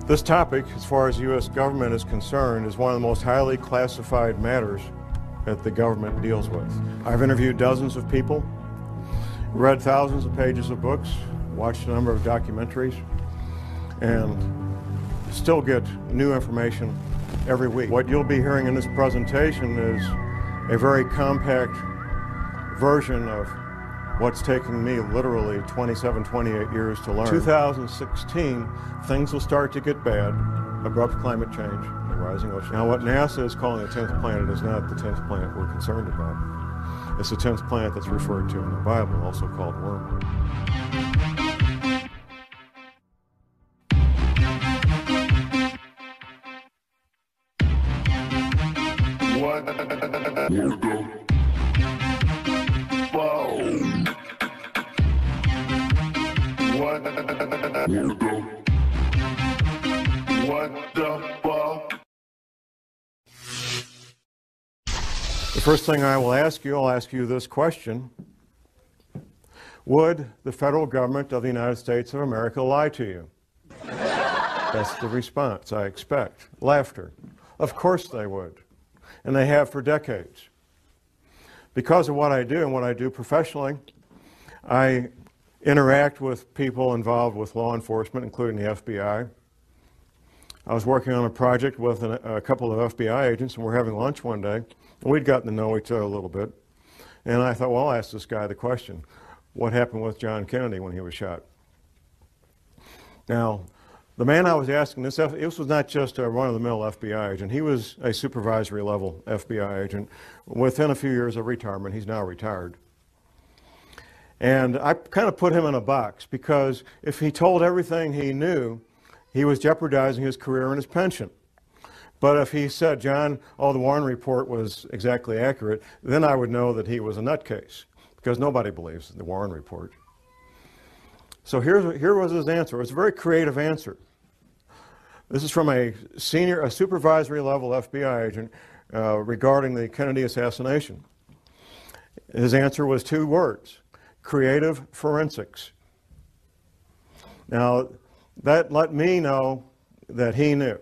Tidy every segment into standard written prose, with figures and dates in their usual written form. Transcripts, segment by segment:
This topic, as far as the U.S. government is concerned, is one of the most highly classified matters that the government deals with. I've interviewed dozens of people, read thousands of pages of books, watched a number of documentaries, and still get new information every week. What you'll be hearing in this presentation is a very compact version of what's taking me literally 27, 28 years to learn. 2016, things will start to get bad. Abrupt climate change, the rising ocean. Now what NASA is calling the 10th planet is not the 10th planet we're concerned about. It's the 10th planet that's referred to in the Bible, also called wormwood. The first thing I'll ask you this question. Would the federal government of the United States of America lie to you? That's the response I expect. Laughter. Of course they would. And they have for decades. Because of what I do and what I do professionally, I interact with people involved with law enforcement, including the FBI. I was working on a project with a couple of FBI agents, and we're having lunch one day. We'd gotten to know each other a little bit. And I thought, well, I'll ask this guy the question, what happened with John Kennedy when he was shot? Now, the man I was asking this was not just a run-of-the-mill FBI agent. He was a supervisory level FBI agent. Within a few years of retirement, he's now retired. And I kind of put him in a box because if he told everything he knew, he was jeopardizing his career and his pension. But if he said, John, the Warren report was exactly accurate, then I would know that he was a nutcase, because nobody believes the Warren report. So here was his answer. It was a very creative answer. This is from a supervisory level FBI agent regarding the Kennedy assassination. His answer was 2 words: creative forensics. Now, that let me know that he knew.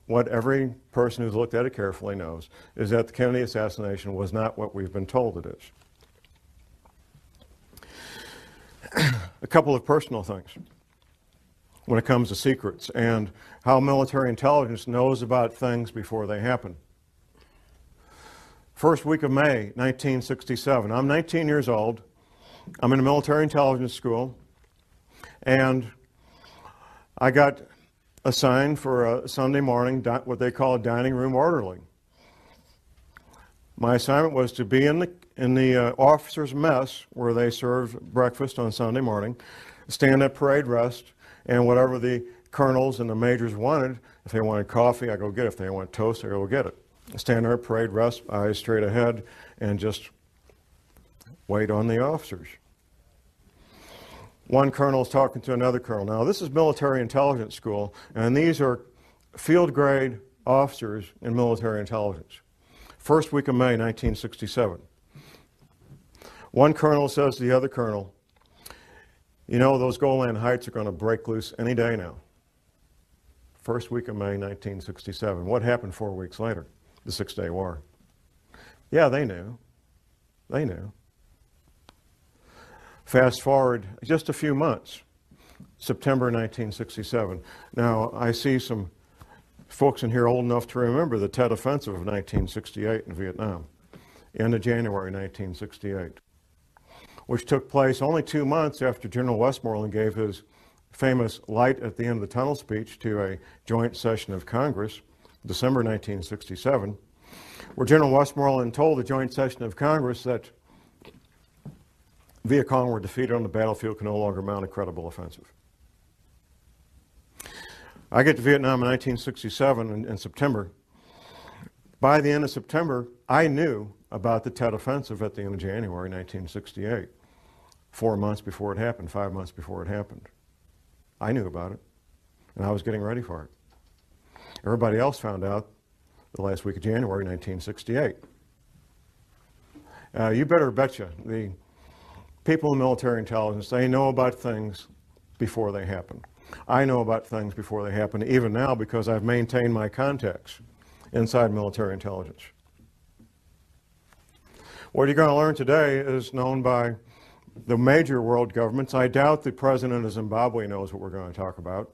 What every person who's looked at it carefully knows is that the Kennedy assassination was not what we've been told it is. A couple of personal things when it comes to secrets and how military intelligence knows about things before they happen. First week of May, 1967. I'm 19 years old. I'm in a military intelligence school, and I got assigned for a Sunday morning, what they call a dining room orderly. My assignment was to be in the officers' mess where they serve breakfast on Sunday morning, stand at parade rest, and whatever the colonels and the majors wanted, if they wanted coffee, I go get it. If they want toast, I go get it. Stand there at parade rest, eyes straight ahead, and just wait on the officers. One colonel is talking to another colonel. Now, this is military intelligence school, and these are field grade officers in military intelligence. First week of May, 1967. One colonel says to the other colonel, you know, those Golan Heights are going to break loose any day now. First week of May, 1967. What happened 4 weeks later? The Six-Day War. Yeah, they knew. They knew. Fast forward just a few months, September 1967. Now, I see some folks in here old enough to remember the Tet Offensive of 1968 in Vietnam, end of January 1968, which took place only 2 months after General Westmoreland gave his famous light at the end of the tunnel speech to a joint session of Congress, December 1967, where General Westmoreland told the joint session of Congress that Viet Cong were defeated on the battlefield, can no longer mount a credible offensive. I get to Vietnam in 1967 in September. By the end of September, I knew about the Tet Offensive at the end of January 1968. 4 months before it happened, 5 months before it happened. I knew about it, and I was getting ready for it. Everybody else found out the last week of January 1968. You better betcha the people in military intelligence, they know about things before they happen. I know about things before they happen, even now, because I've maintained my contacts inside military intelligence. What you're going to learn today is known by the major world governments. I doubt the president of Zimbabwe knows what we're going to talk about,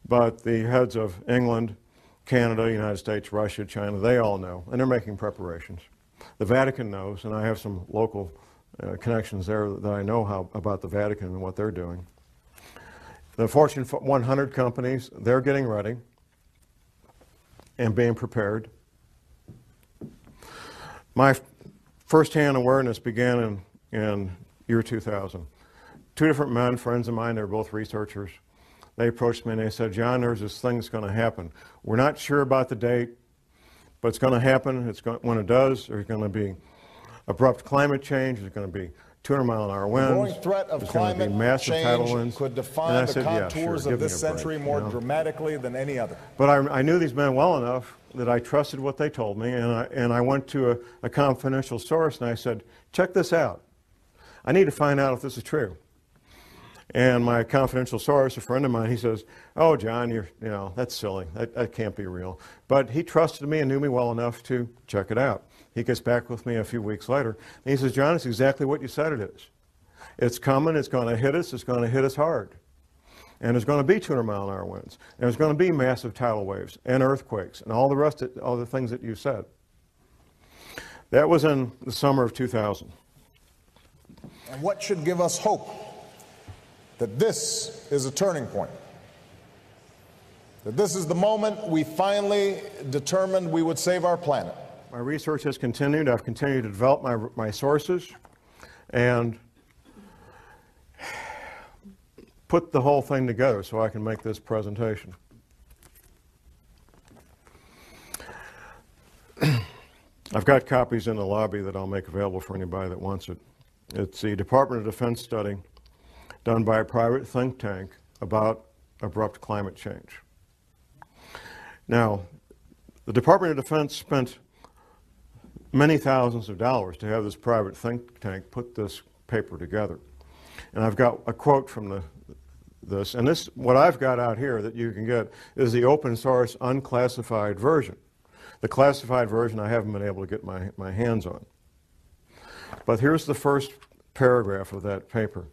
but the heads of England, Canada, United States, Russia, China, they all know, and they're making preparations. The Vatican knows, and I have some local connections there that I know about the Vatican and what they're doing. The Fortune 100 companies, they're getting ready and being prepared. My first-hand awareness began in year 2000. Two different men, friends of mine, they were both researchers. They approached me and they said, John, there's this thing that's going to happen. We're not sure about the date, but it's going to happen. When it does, there's going to be abrupt climate change. There's going to be 200-mile-an-hour winds. The growing threat of climate change could define the contours of this century more dramatically than any other. But I knew these men well enough that I trusted what they told me, and I went to a confidential source and I said, check this out. I need to find out if this is true. And my confidential source, a friend of mine, he says, oh, John, that's silly. That can't be real. But he trusted me and knew me well enough to check it out. He gets back with me a few weeks later, and he says, John, it's exactly what you said it is. It's coming, it's going to hit us hard. And there's going to be 200-mile-an-hour winds. And there's going to be massive tidal waves and earthquakes and all the things that you said. That was in the summer of 2000. And what should give us hope that this is a turning point? That this is the moment we finally determined we would save our planet? My research has continued. I've continued to develop my sources and put the whole thing together so I can make this presentation. I've got copies in the lobby that I'll make available for anybody that wants it. It's the Department of Defense study done by a private think tank about abrupt climate change. Now, the Department of Defense spent many thousands of dollars to have this private think tank put this paper together. And I've got a quote from this, and this, what I've got out here that you can get is the open source unclassified version. The classified version I haven't been able to get my hands on. But here's the first paragraph of that paper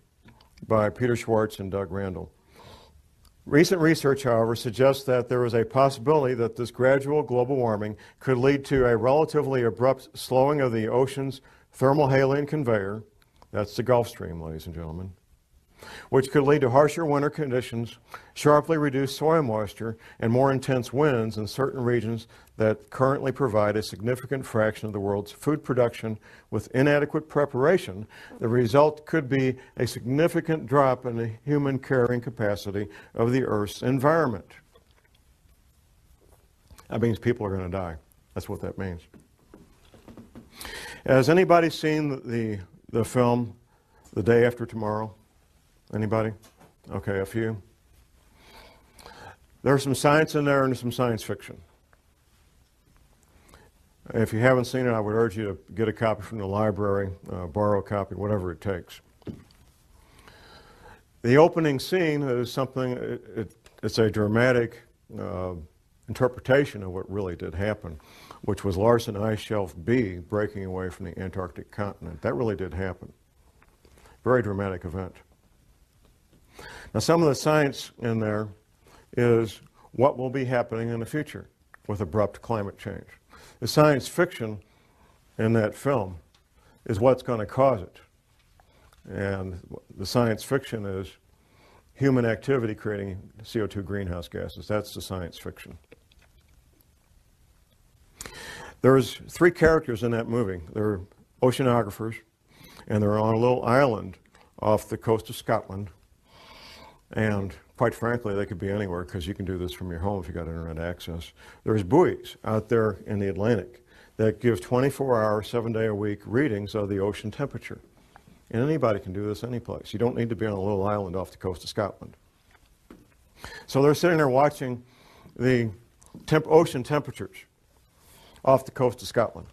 by Peter Schwartz and Doug Randall. Recent research, however, suggests that there is a possibility that this gradual global warming could lead to a relatively abrupt slowing of the ocean's thermohaline conveyor, that's the Gulf Stream, ladies and gentlemen, which could lead to harsher winter conditions, sharply reduced soil moisture, and more intense winds in certain regions that currently provide a significant fraction of the world's food production. With inadequate preparation, the result could be a significant drop in the human carrying capacity of the Earth's environment. That means people are going to die. That's what that means. Has anybody seen the film The Day After Tomorrow? Anybody? Okay, a few. There's some science in there and some science fiction. If you haven't seen it, I would urge you to get a copy from the library, borrow a copy, whatever it takes. The opening scene is something, it's a dramatic interpretation of what really did happen, which was Larsen Ice Shelf B breaking away from the Antarctic continent. That really did happen. Very dramatic event. Now, some of the science in there is what will be happening in the future with abrupt climate change. The science fiction in that film is what's going to cause it. And the science fiction is human activity creating CO2 greenhouse gases. That's the science fiction. There's three characters in that movie. They're oceanographers, and they're on a little island off the coast of Scotland. And quite frankly, they could be anywhere because you can do this from your home if you got internet access. There's buoys out there in the Atlantic that give 24-hour, 7-day-a-week readings of the ocean temperature. And anybody can do this any place. You don't need to be on a little island off the coast of Scotland. So they're sitting there watching the ocean temperatures off the coast of Scotland.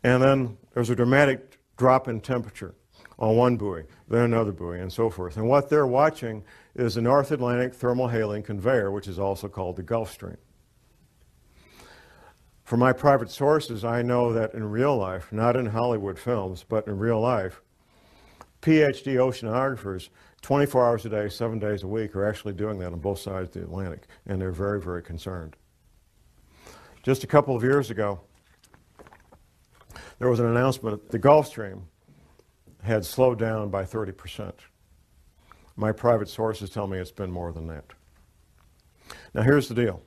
And then there's a dramatic drop in temperature on one buoy, then another buoy, and so forth. And what they're watching is the North Atlantic thermohaline conveyor, which is also called the Gulf Stream. From my private sources, I know that in real life, not in Hollywood films, but in real life, PhD oceanographers, 24 hours a day, 7 days a week, are actually doing that on both sides of the Atlantic, and they're very, very concerned. Just a couple of years ago, there was an announcement that the Gulf Stream had slowed down by 30%. My private sources tell me it's been more than that. Now here's the deal.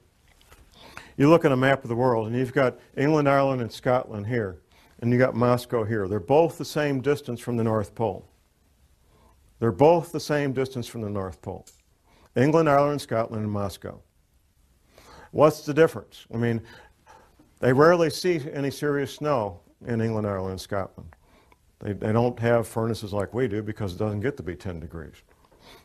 You look at a map of the world and you've got England, Ireland, and Scotland here, and you got Moscow here. They're both the same distance from the North Pole. They're both the same distance from the North Pole. England, Ireland, Scotland, and Moscow. What's the difference? I mean, they rarely see any serious snow in England, Ireland, and Scotland. They don't have furnaces like we do because it doesn't get to be 10 degrees.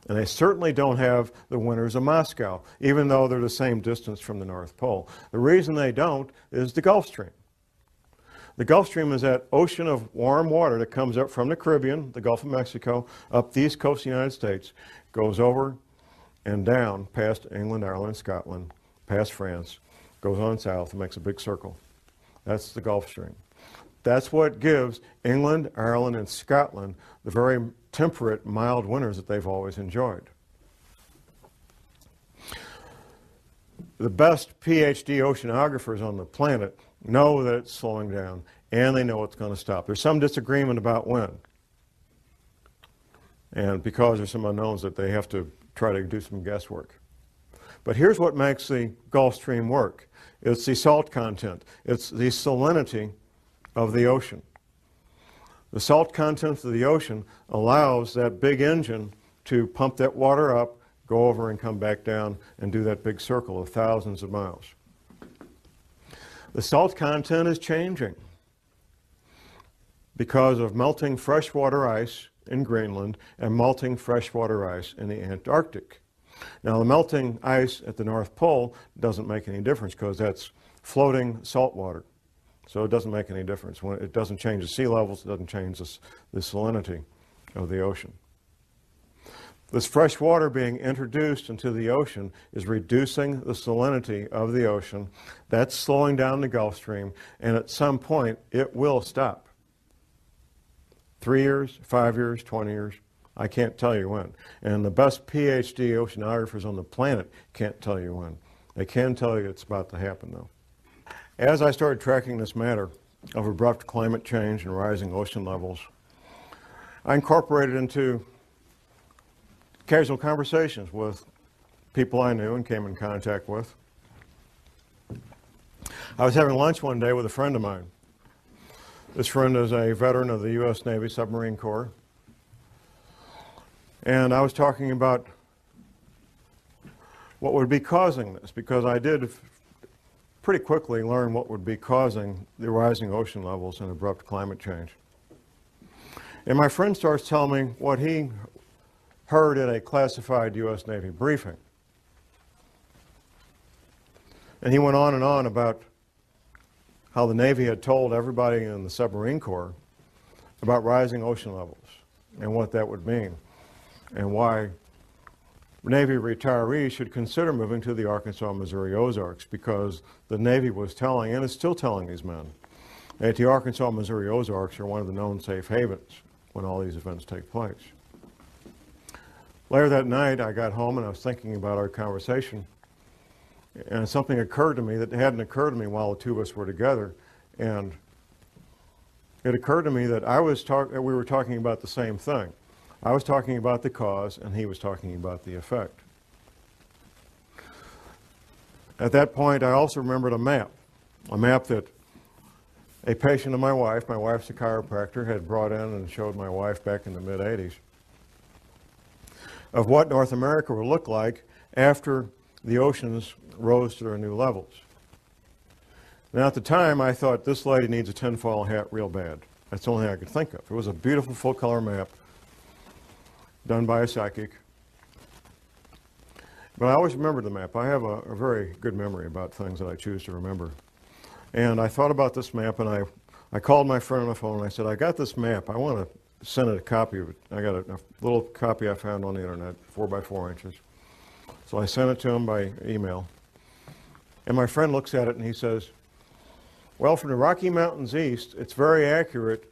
And they certainly don't have the winters of Moscow, even though they're the same distance from the North Pole. The reason they don't is the Gulf Stream. The Gulf Stream is that ocean of warm water that comes up from the Caribbean, the Gulf of Mexico, up the east coast of the United States, goes over and down past England, Ireland, Scotland, past France, goes on south and makes a big circle. That's the Gulf Stream. That's what gives England, Ireland, and Scotland the very temperate, mild winters that they've always enjoyed. The best PhD oceanographers on the planet know that it's slowing down, and they know it's going to stop. There's some disagreement about when. And because there's some unknowns that they have to try to do some guesswork. But here's what makes the Gulf Stream work. It's the salt content. It's the salinity of the ocean. The salt content of the ocean allows that big engine to pump that water up, go over and come back down and do that big circle of thousands of miles. The salt content is changing because of melting freshwater ice in Greenland and melting freshwater ice in the Antarctic. Now the melting ice at the North Pole doesn't make any difference because that's floating salt water. So it doesn't make any difference. When it doesn't change the sea levels, it doesn't change the salinity of the ocean. This fresh water being introduced into the ocean is reducing the salinity of the ocean. That's slowing down the Gulf Stream, and at some point it will stop. 3 years, 5 years, 20 years, I can't tell you when. And the best PhD oceanographers on the planet can't tell you when. They can tell you it's about to happen though. As I started tracking this matter of abrupt climate change and rising ocean levels, I incorporated into casual conversations with people I knew and came in contact with. I was having lunch one day with a friend of mine. This friend is a veteran of the U.S. Navy Submarine Corps. And I was talking about what would be causing this, because I did pretty quickly learn what would be causing the rising ocean levels and abrupt climate change. And my friend starts telling me what he heard at a classified U.S. Navy briefing. And he went on and on about how the Navy had told everybody in the submarine corps about rising ocean levels and what that would mean and why Navy retirees should consider moving to the Arkansas, Missouri Ozarks, because the Navy was telling, and is still telling these men, that the Arkansas, Missouri Ozarks are one of the known safe havens when all these events take place. Later that night, I got home and I was thinking about our conversation, and something occurred to me that hadn't occurred to me while the two of us were together, and it occurred to me that we were talking about the same thing. I was talking about the cause, and he was talking about the effect. At that point, I also remembered a map that a patient of my wife's a chiropractor, had brought in and showed my wife back in the mid-'80s, of what North America would look like after the oceans rose to their new levels. Now, at the time, I thought, this lady needs a tinfoil hat real bad. That's the only thing I could think of. It was a beautiful full-color map done by a psychic. But I always remembered the map. I have a very good memory about things that I choose to remember. And I thought about this map, and I called my friend on the phone and I said, I got this map. I want to sent it a copy of it. I got a little copy I found on the internet, 4 by 4 inches. So I sent it to him by email. And my friend looks at it and he says, well, from the Rocky Mountains east, it's very accurate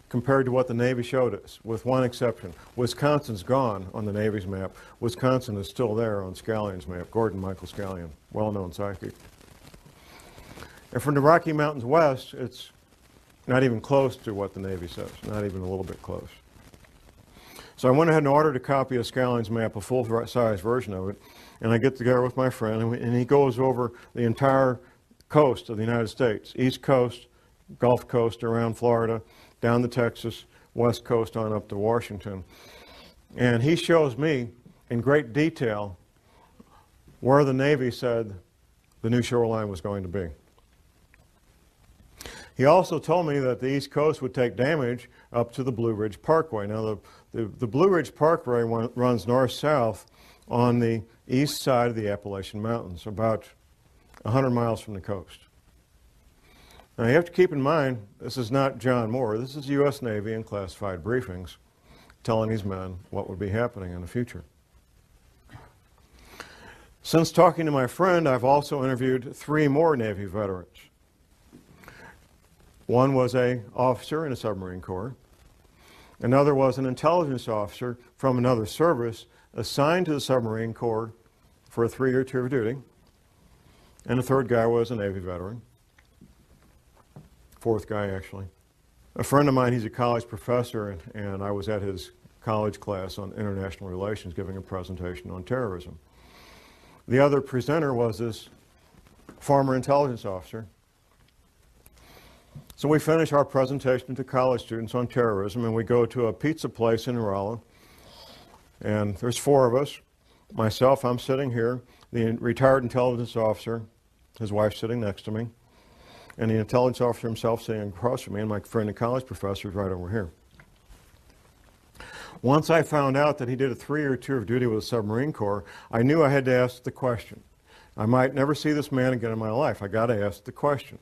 compared to what the Navy showed us, with one exception. Wisconsin's gone on the Navy's map. Wisconsin is still there on Scallion's map, Gordon Michael Scallion, well-known psychic. And from the Rocky Mountains west, it's not even close to what the Navy says, not even a little bit close. So I went ahead and ordered a copy of Scallion's map, a full-size version of it, and I get together with my friend, and he goes over the entire coast of the United States, East Coast, Gulf Coast around Florida, down to Texas, West Coast on up to Washington. And he shows me in great detail where the Navy said the new shoreline was going to be. He also told me that the East Coast would take damage up to the Blue Ridge Parkway. Now, the Blue Ridge Parkway runs north-south on the east side of the Appalachian Mountains, about 100 miles from the coast. Now, you have to keep in mind, this is not John Moore. This is U.S. Navy in classified briefings telling these men what would be happening in the future. Since talking to my friend, I've also interviewed 3 more Navy veterans. One was an officer in the submarine corps. Another was an intelligence officer from another service assigned to the submarine corps for a 3-year tour of duty. And the third guy was a Navy veteran. Fourth guy, actually. A friend of mine, he's a college professor, and I was at his college class on international relations giving a presentation on terrorism. The other presenter was this former intelligence officer. So we finish our presentation to college students on terrorism, and we go to a pizza place in Rolla. And there's 4 of us. Myself, I'm sitting here. The retired intelligence officer, his wife sitting next to me. And the intelligence officer himself sitting across from me, and my friend, the college professor, is right over here. Once I found out that he did a 3-year tour of duty with the submarine corps, I knew I had to ask the question. I might never see this man again in my life. I got to ask the question.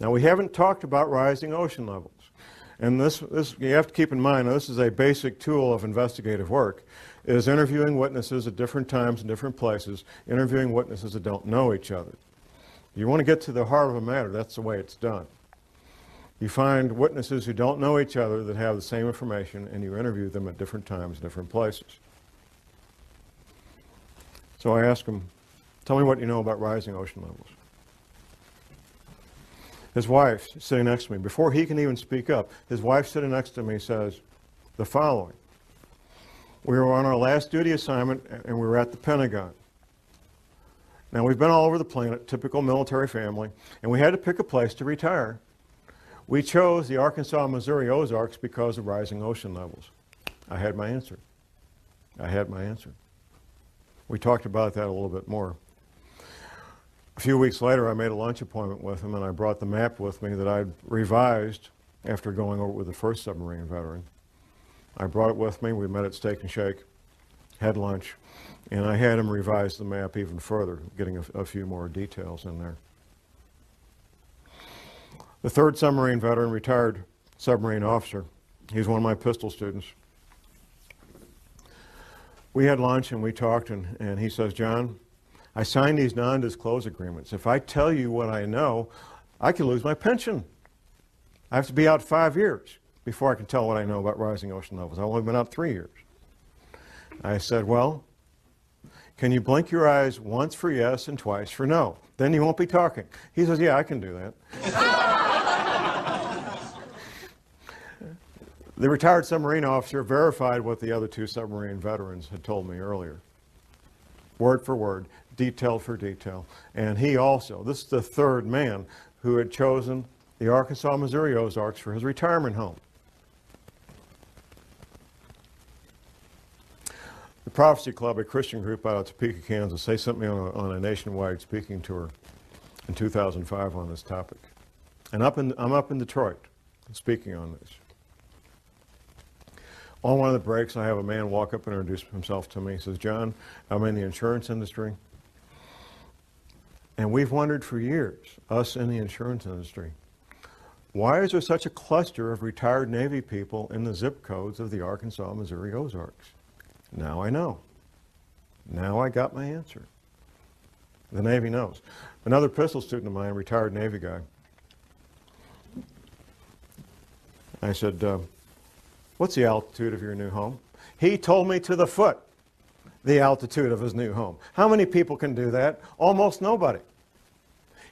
Now, we haven't talked about rising ocean levels. And this you have to keep in mind, this is a basic tool of investigative work, is interviewing witnesses at different times in different places, interviewing witnesses that don't know each other. You want to get to the heart of a matter, that's the way it's done. You find witnesses who don't know each other that have the same information, and you interview them at different times, different places. So I ask him, tell me what you know about rising ocean levels. His wife sitting next to me, before he can even speak up, his wife sitting next to me says the following. We were on our last duty assignment, and we were at the Pentagon. Now, we've been all over the planet, typical military family, and we had to pick a place to retire. We chose the Arkansas-Missouri Ozarks because of rising ocean levels. I had my answer. I had my answer. We talked about that a little bit more. A few weeks later, I made a lunch appointment with him, and I brought the map with me that I'd revised after going over with the first submarine veteran. I brought it with me. We met at Steak and Shake, had lunch, and I had him revise the map even further, getting a few more details in there. The third submarine veteran, retired submarine officer, he's one of my pistol students. We had lunch and we talked, and he says, John, I signed these non-disclose agreements. If I tell you what I know, I could lose my pension. I have to be out 5 years before I can tell what I know about rising ocean levels. I've only been out 3 years. I said, well, can you blink your eyes once for yes and twice for no? Then you won't be talking. He says, yeah, I can do that. The retired submarine officer verified what the other 2 submarine veterans had told me earlier. Word for word, detail for detail. And he also, this is the third man who had chosen the Arkansas-Missouri Ozarks for his retirement home. The Prophecy Club, a Christian group out of Topeka, Kansas, they sent me on a nationwide speaking tour in 2005 on this topic. And I'm up in Detroit speaking on this. On one of the breaks, I have a man walk up and introduce himself to me. He says, John, I'm in the insurance industry. And we've wondered for years, us in the insurance industry, Why is there such a cluster of retired Navy people in the zip codes of the Arkansas, Missouri Ozarks? Now I know. Now I got my answer. The Navy knows. Another pistol student of mine, retired Navy guy, I said, what's the altitude of your new home? He told me to the foot the altitude of his new home. How many people can do that? Almost nobody.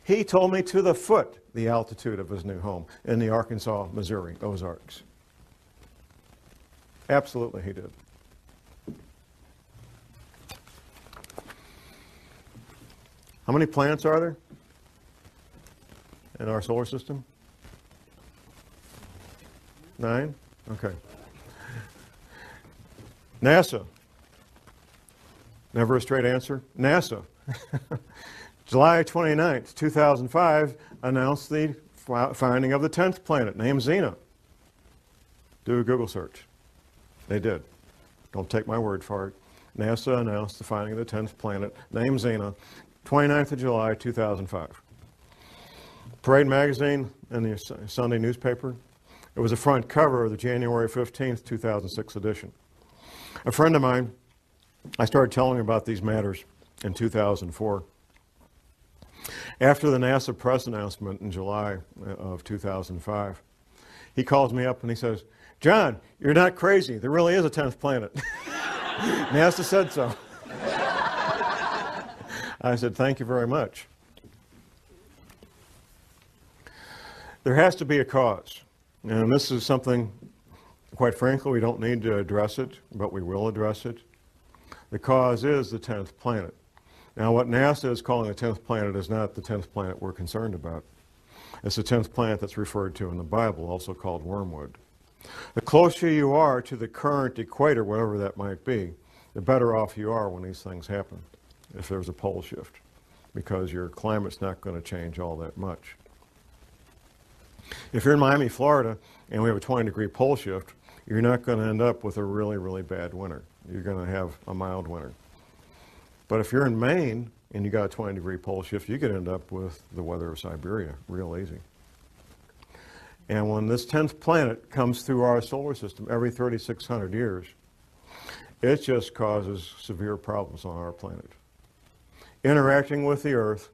He told me to the foot the altitude of his new home in the Arkansas, Missouri Ozarks. Absolutely he did. How many planets are there in our solar system? 9? Okay. NASA. Never a straight answer. NASA. July 29th, 2005, announced the finding of the 10th planet, named Xena. Do a Google search. They did. Don't take my word for it. NASA announced the finding of the 10th planet, named Xena, 29th of July, 2005. Parade magazine and the Sunday newspaper. It was the front cover of the January 15th, 2006 edition. A friend of mine, I started telling him about these matters in 2004. After the NASA press announcement in July of 2005, he calls me up and he says, John, you're not crazy. There really is a 10th planet. NASA said so. I said, thank you very much. There has to be a cause. And this is something, quite frankly, we don't need to address it, but we will address it. The cause is the 10th planet. Now, what NASA is calling the 10th planet is not the 10th planet we're concerned about. It's the 10th planet that's referred to in the Bible, also called Wormwood. The closer you are to the current equator, whatever that might be, the better off you are when these things happen, if there's a pole shift, because your climate's not going to change all that much. If you're in Miami, Florida, and we have a 20-degree pole shift, you're not going to end up with a really, really bad winter. You're going to have a mild winter. But if you're in Maine and you got a 20-degree pole shift, you could end up with the weather of Siberia real easy. And when this 10th planet comes through our solar system every 3,600 years, it just causes severe problems on our planet. Interacting with the Earth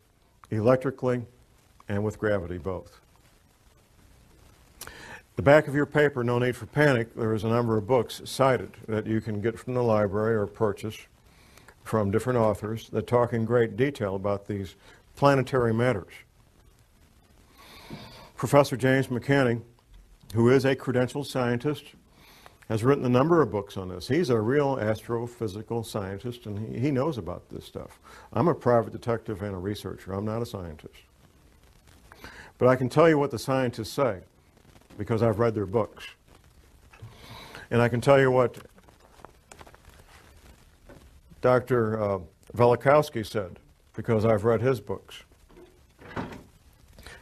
electrically and with gravity both. The back of your paper, No Need for Panic, there is a number of books cited that you can get from the library or purchase from different authors that talk in great detail about these planetary matters. Professor James McCanney, who is a credentialed scientist, has written a number of books on this. He's a real astrophysical scientist, and he knows about this stuff. I'm a private detective and a researcher. I'm not a scientist. But I can tell you what the scientists say, because I've read their books. And I can tell you what Dr. Velikowski said, because I've read his books.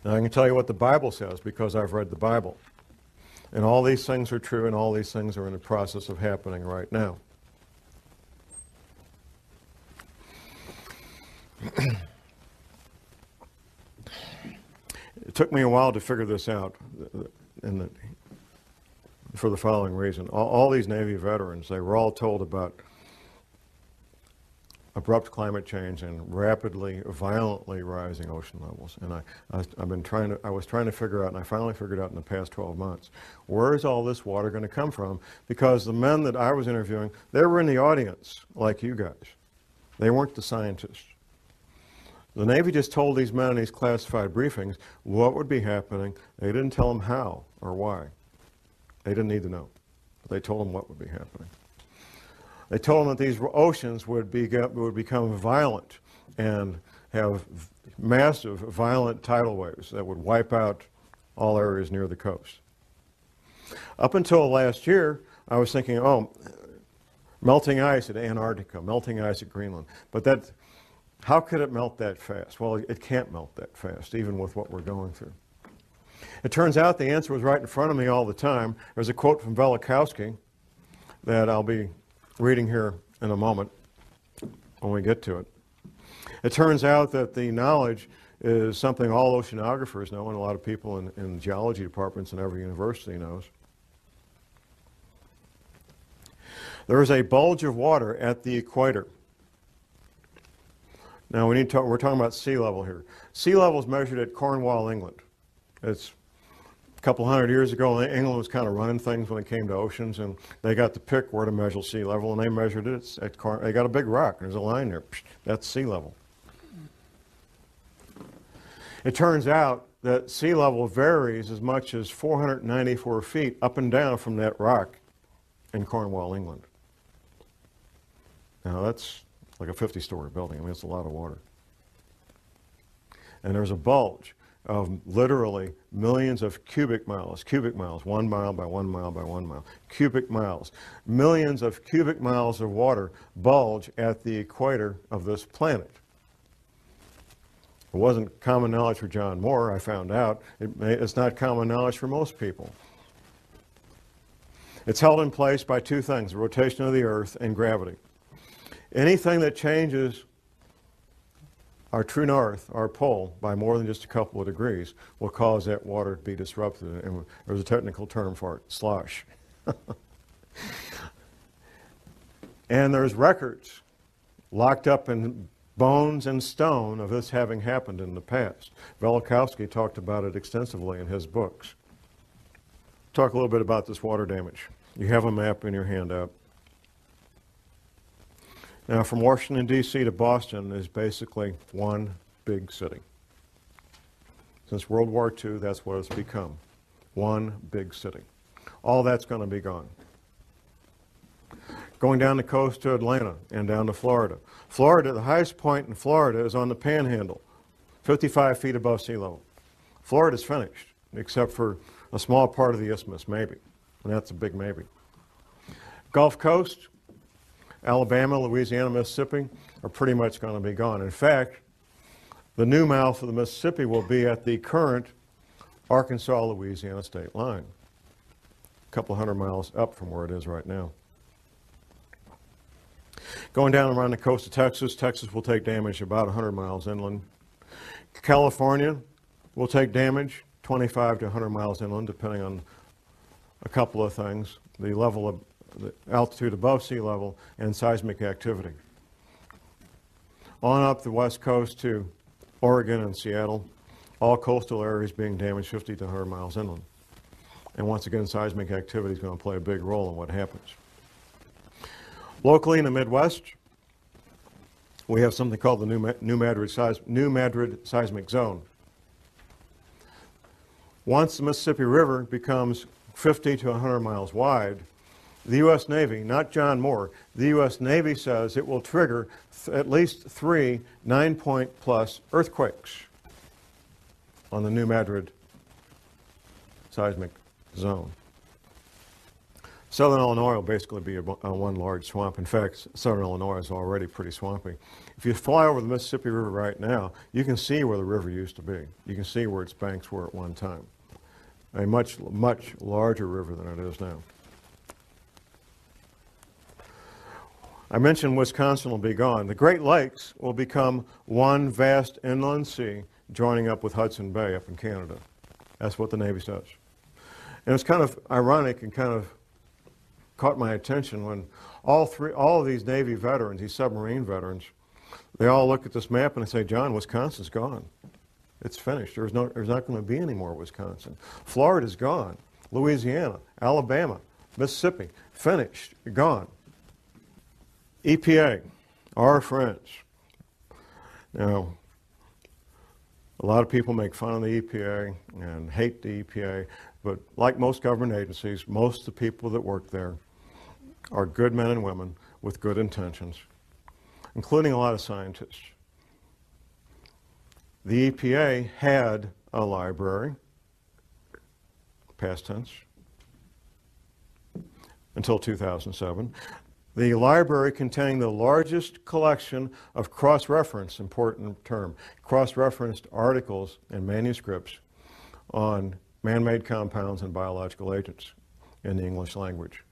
And I can tell you what the Bible says, because I've read the Bible. And all these things are true, and all these things are in the process of happening right now. It took me a while to figure this out for the following reason. All these Navy veterans, they were all told about abrupt climate change and rapidly, violently rising ocean levels. And I was trying to figure out, and I finally figured out in the past 12 months, where is all this water going to come from? Because the men that I was interviewing, they were in the audience, like you guys. They weren't the scientists. The Navy just told these men in these classified briefings what would be happening. They didn't tell them how or why. They didn't need to know. But they told them what would be happening. They told them that these oceans would become violent and have massive, violent tidal waves that would wipe out all areas near the coast. Up until last year, I was thinking, oh, melting ice at Antarctica, melting ice at Greenland. But how could it melt that fast? Well, it can't melt that fast, even with what we're going through. It turns out the answer was right in front of me all the time. There's a quote from Velikowski that I'll be reading here in a moment when we get to it. It turns out that the knowledge is something all oceanographers know and a lot of people in geology departments in every university knows. There is a bulge of water at the equator. Now we're talking about sea level here. Sea level is measured at Cornwall, England. It's a couple hundred years ago, England was kind of running things when it came to oceans, and they got to pick where to measure sea level, and they measured it at they got a big rock, and there's a line there. That's sea level. It turns out that sea level varies as much as 494 feet up and down from that rock in Cornwall, England. Now that's like a 50-story building. I mean, it's a lot of water. And there's a bulge of literally millions of cubic miles, 1 mile by 1 mile by 1 mile, cubic miles. Millions of cubic miles of water bulge at the equator of this planet. It wasn't common knowledge for John Moore, I found out. It's not common knowledge for most people. It's held in place by two things, the rotation of the Earth and gravity. Anything that changes our true north, our pole, by more than just a couple of degrees will cause that water to be disrupted. And there's a technical term for it, slosh. And there's records locked up in bones and stone of this having happened in the past. Velikovsky talked about it extensively in his books. Talk a little bit about this water damage. You have a map in your handout. Now, from Washington, D.C. to Boston is basically one big city. Since World War II, that's what it's become. One big city. All that's going to be gone. Going down the coast to Atlanta and down to Florida. Florida, the highest point in Florida is on the Panhandle, 55 feet above sea level. Florida's finished, except for a small part of the isthmus, maybe. And that's a big maybe. Gulf Coast, Alabama, Louisiana, Mississippi are pretty much going to be gone. In fact, the new mouth of the Mississippi will be at the current Arkansas-Louisiana state line, a couple hundred miles up from where it is right now. Going down around the coast of Texas, Texas will take damage about 100 miles inland. California will take damage 25 to 100 miles inland, depending on a couple of things, the level of the altitude above sea level and seismic activity. On up the west coast to Oregon and Seattle, all coastal areas being damaged 50 to 100 miles inland. And once again, seismic activity is going to play a big role in what happens. Locally in the Midwest, we have something called the New Madrid Seismic Zone. Once the Mississippi River becomes 50 to 100 miles wide, the U.S. Navy, not John Moore, the U.S. Navy says it will trigger at least 3 9-point plus earthquakes on the New Madrid seismic zone. Southern Illinois will basically be one large swamp. In fact, southern Illinois is already pretty swampy. If you fly over the Mississippi River right now, you can see where the river used to be. You can see where its banks were at one time. A much, much larger river than it is now. I mentioned Wisconsin will be gone. The Great Lakes will become one vast inland sea joining up with Hudson Bay up in Canada. That's what the Navy says. And it's kind of ironic and kind of caught my attention when all of these Navy veterans, these submarine veterans, they all look at this map and they say, John, Wisconsin's gone. It's finished. There's not going to be any more Wisconsin. Florida's gone. Louisiana, Alabama, Mississippi, finished, gone. EPA, our friends. Now, a lot of people make fun of the EPA and hate the EPA, but like most government agencies, most of the people that work there are good men and women with good intentions, including a lot of scientists. The EPA had a library, past tense, until 2007. The library containing the largest collection of cross-referenced, important term, cross-referenced articles and manuscripts on man-made compounds and biological agents in the English language.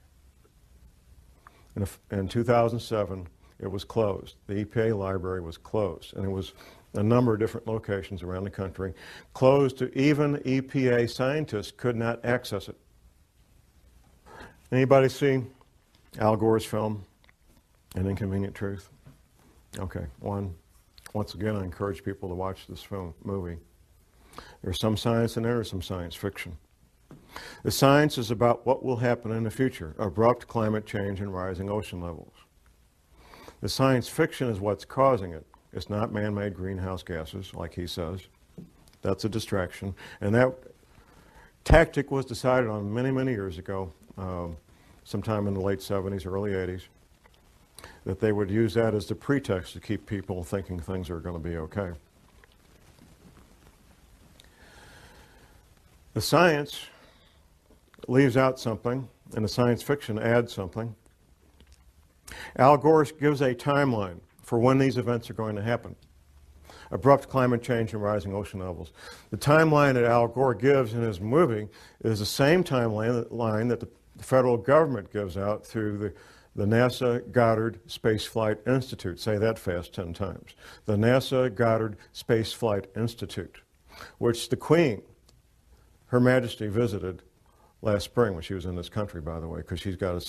In 2007, it was closed. The EPA library was closed, and it was a number of different locations around the country, closed to even EPA scientists could not access it. Anybody see Al Gore's film, An Inconvenient Truth? Okay, once again, I encourage people to watch this movie. There's some science in there, there's some science fiction. The science is about what will happen in the future, abrupt climate change and rising ocean levels. The science fiction is what's causing it. It's not man-made greenhouse gases, like he says. That's a distraction. And that tactic was decided on many, many years ago, sometime in the late 70s, early 80s, that they would use that as the pretext to keep people thinking things are going to be okay. The science leaves out something, and the science fiction adds something. Al Gore gives a timeline for when these events are going to happen. Abrupt climate change and rising ocean levels. The timeline that Al Gore gives in his movie is the same timeline that the federal government gives out through the NASA Goddard Space Flight Institute. Say that fast 10 times. The NASA Goddard Space Flight Institute, which the Queen, Her Majesty, visited last spring when she was in this country, by the way, because she's got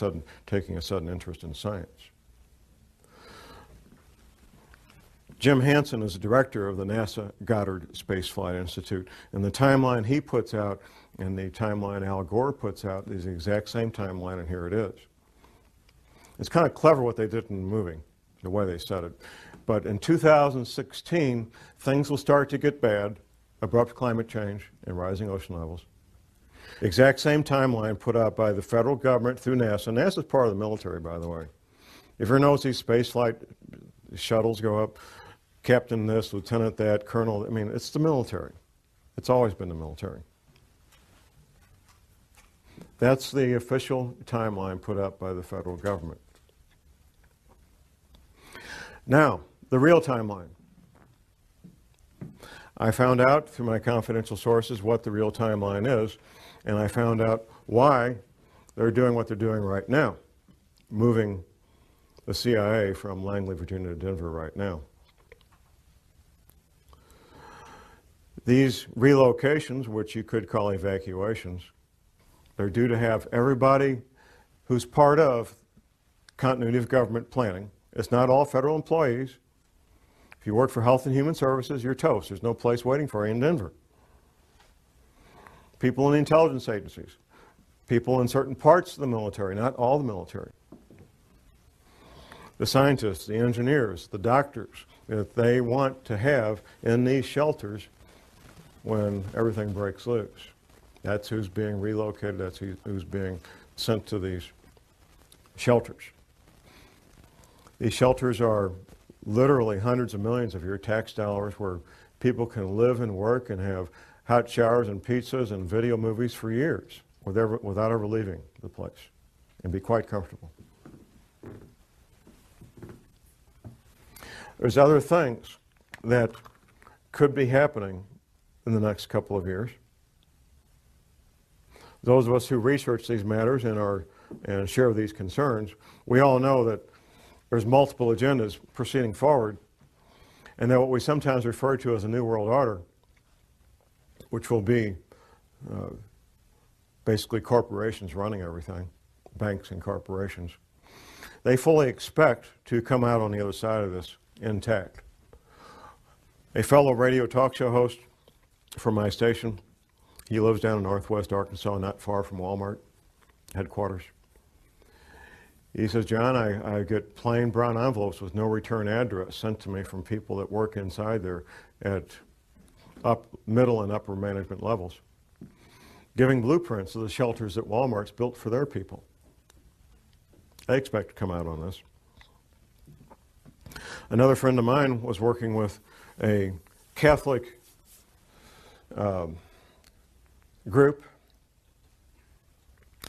taking a sudden interest in science. Jim Hansen is the director of the NASA Goddard Space Flight Institute, and the timeline he puts out and the timeline Al Gore puts out is the exact same timeline, and here it is. It's kind of clever what they did in the movie, the way they said it. But in 2016, things will start to get bad, abrupt climate change and rising ocean levels. Exact same timeline put out by the federal government through NASA. NASA's part of the military, by the way. If you notice these space flight shuttles go up, captain this, lieutenant that, colonel, I mean, it's the military. It's always been the military. That's the official timeline put up by the federal government. Now, the real timeline. I found out through my confidential sources what the real timeline is, and I found out why they're doing what they're doing right now, moving the CIA from Langley, Virginia to Denver right now. These relocations, which you could call evacuations, they're due to have everybody who's part of continuity of government planning. It's not all federal employees. If you work for Health and Human Services, you're toast. There's no place waiting for you in Denver. People in the intelligence agencies, people in certain parts of the military, not all the military. The scientists, the engineers, the doctors that they want to have in these shelters when everything breaks loose. That's who's being relocated, that's who's being sent to these shelters. These shelters are literally hundreds of millions of your tax dollars where people can live and work and have hot showers and pizzas and video movies for years without ever leaving the place and be quite comfortable. There's other things that could be happening in the next couple of years. Those of us who research these matters and share these concerns, we all know that there's multiple agendas proceeding forward, and that what we sometimes refer to as a New World Order, which will be basically corporations running everything, banks and corporations, they fully expect to come out on the other side of this intact. A fellow radio talk show host from my station, he lives down in northwest Arkansas, not far from Walmart headquarters. He says, John, I get plain brown envelopes with no return address sent to me from people that work inside there at middle and upper management levels, giving blueprints of the shelters that Walmart's built for their people. They expect to come out on this. Another friend of mine was working with a Catholic group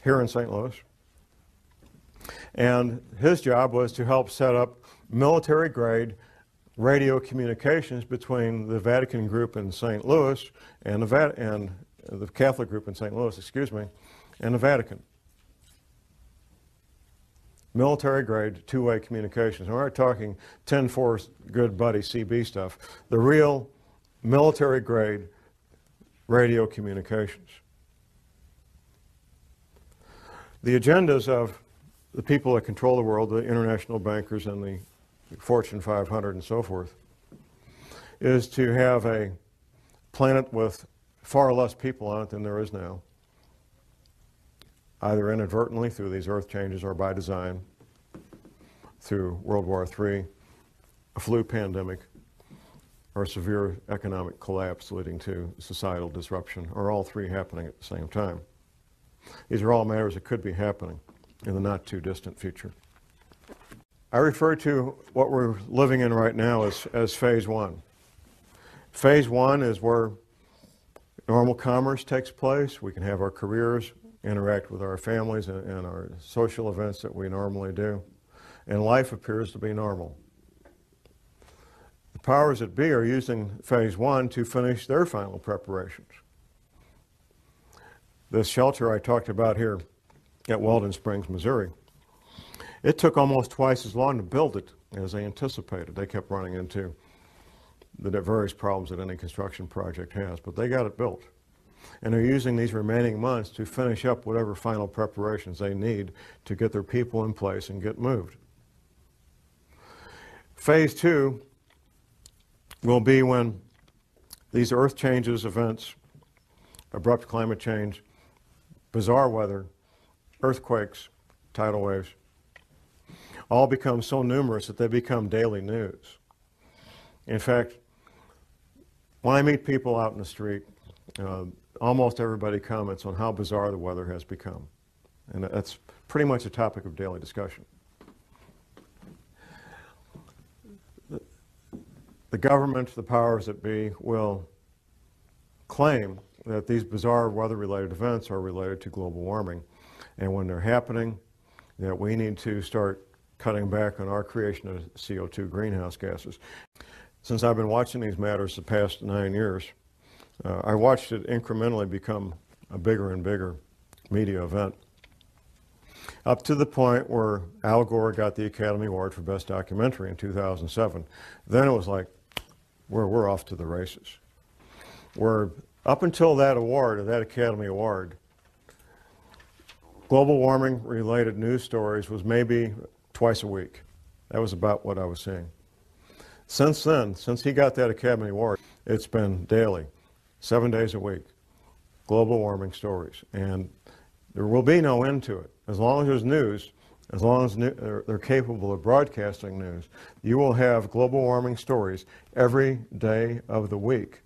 here in St. Louis. And his job was to help set up military-grade radio communications between the Vatican group in St. Louis and the Catholic group in St. Louis, excuse me, and the Vatican. military-grade two-way communications. We're not talking 10-4 good buddy CB stuff. The real military-grade radio communications. The agendas of the people that control the world, the international bankers and the Fortune 500 and so forth, is to have a planet with far less people on it than there is now, either inadvertently through these earth changes or by design, through World War III, a flu pandemic, or severe economic collapse leading to societal disruption, or all three happening at the same time. These are all matters that could be happening in the not too distant future. I refer to what we're living in right now as phase one. Phase one is where normal commerce takes place. We can have our careers, interact with our families and our social events that we normally do, and life appears to be normal. The powers that be are using phase one to finish their final preparations. This shelter I talked about here at Weldon Springs, Missouri, it took almost twice as long to build it as they anticipated. They kept running into the various problems that any construction project has, but they got it built. And they're using these remaining months to finish up whatever final preparations they need to get their people in place and get moved. Phase two will be when these earth changes events, abrupt climate change, bizarre weather, earthquakes, tidal waves, all become so numerous that they become daily news. In fact, when I meet people out in the street, almost everybody comments on how bizarre the weather has become. And that's pretty much a topic of daily discussion. The government, the powers that be, will claim that these bizarre weather-related events are related to global warming. And when they're happening, that we need to start cutting back on our creation of CO2 greenhouse gases. Since I've been watching these matters the past 9 years, I watched it incrementally become a bigger and bigger media event, up to the point where Al Gore got the Academy Award for Best Documentary in 2007. Then it was like, we're off to the races. Up until that award, that Academy Award, global warming related news stories was maybe twice a week. That was about what I was seeing. Since then, since he got that Academy Award, it's been daily, 7 days a week, global warming stories. And there will be no end to it. As long as there's news, as long as they're capable of broadcasting news, you will have global warming stories every day of the week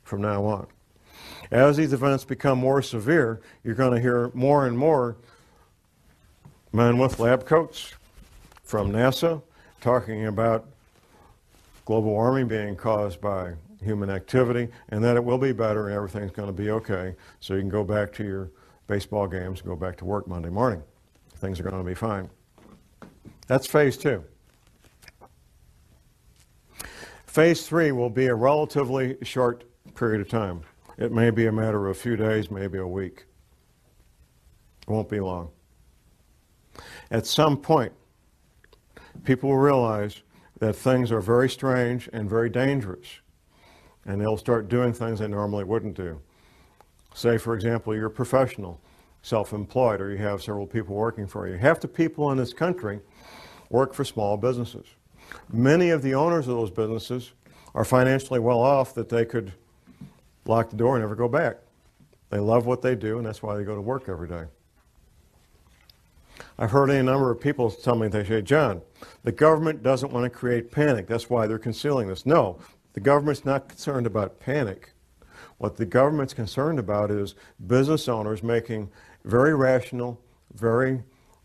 from now on. As these events become more severe, you're going to hear more and more men with lab coats from NASA talking about global warming being caused by human activity and that it will be better and everything's going to be okay, so you can go back to your baseball games and go back to work Monday morning. Things are going to be fine. That's phase two. Phase three will be a relatively short period of time. It may be a matter of a few days, maybe a week. It won't be long. At some point, people will realize that things are very strange and very dangerous, and they'll start doing things they normally wouldn't do. Say, for example, you're a professional, self-employed, or you have several people working for you. Half the people in this country work for small businesses. Many of the owners of those businesses are financially well off that they could lock the door and never go back. They love what they do, and that's why they go to work every day. I've heard any number of people tell me, they say, John, the government doesn't want to create panic. That's why they're concealing this. No, the government's not concerned about panic. What the government's concerned about is business owners making very rational, very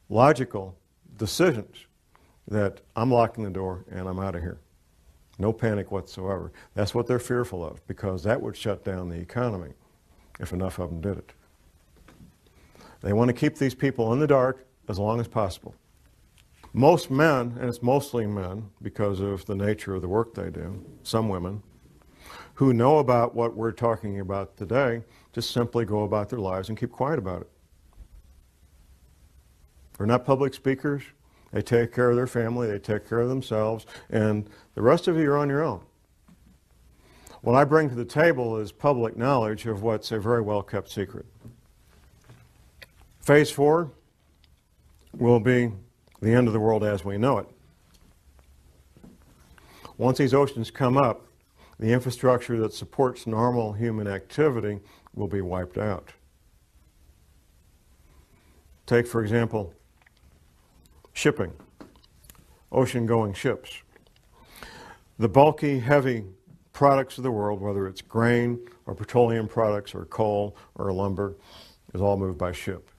logical decisions that I'm locking the door and I'm out of here. No panic whatsoever. That's what they're fearful of, because that would shut down the economy if enough of them did it. They want to keep these people in the dark as long as possible. Most men, and it's mostly men because of the nature of the work they do, some women, who know about what we're talking about today, just simply go about their lives and keep quiet about it. They're not public speakers. They take care of their family, they take care of themselves, and the rest of you are on your own. What I bring to the table is public knowledge of what's a very well-kept secret. Phase 4 will be the end of the world as we know it. Once these oceans come up, the infrastructure that supports normal human activity will be wiped out. Take, for example, shipping, ocean-going ships. The bulky, heavy products of the world, whether it's grain or petroleum products or coal or lumber, is all moved by ship.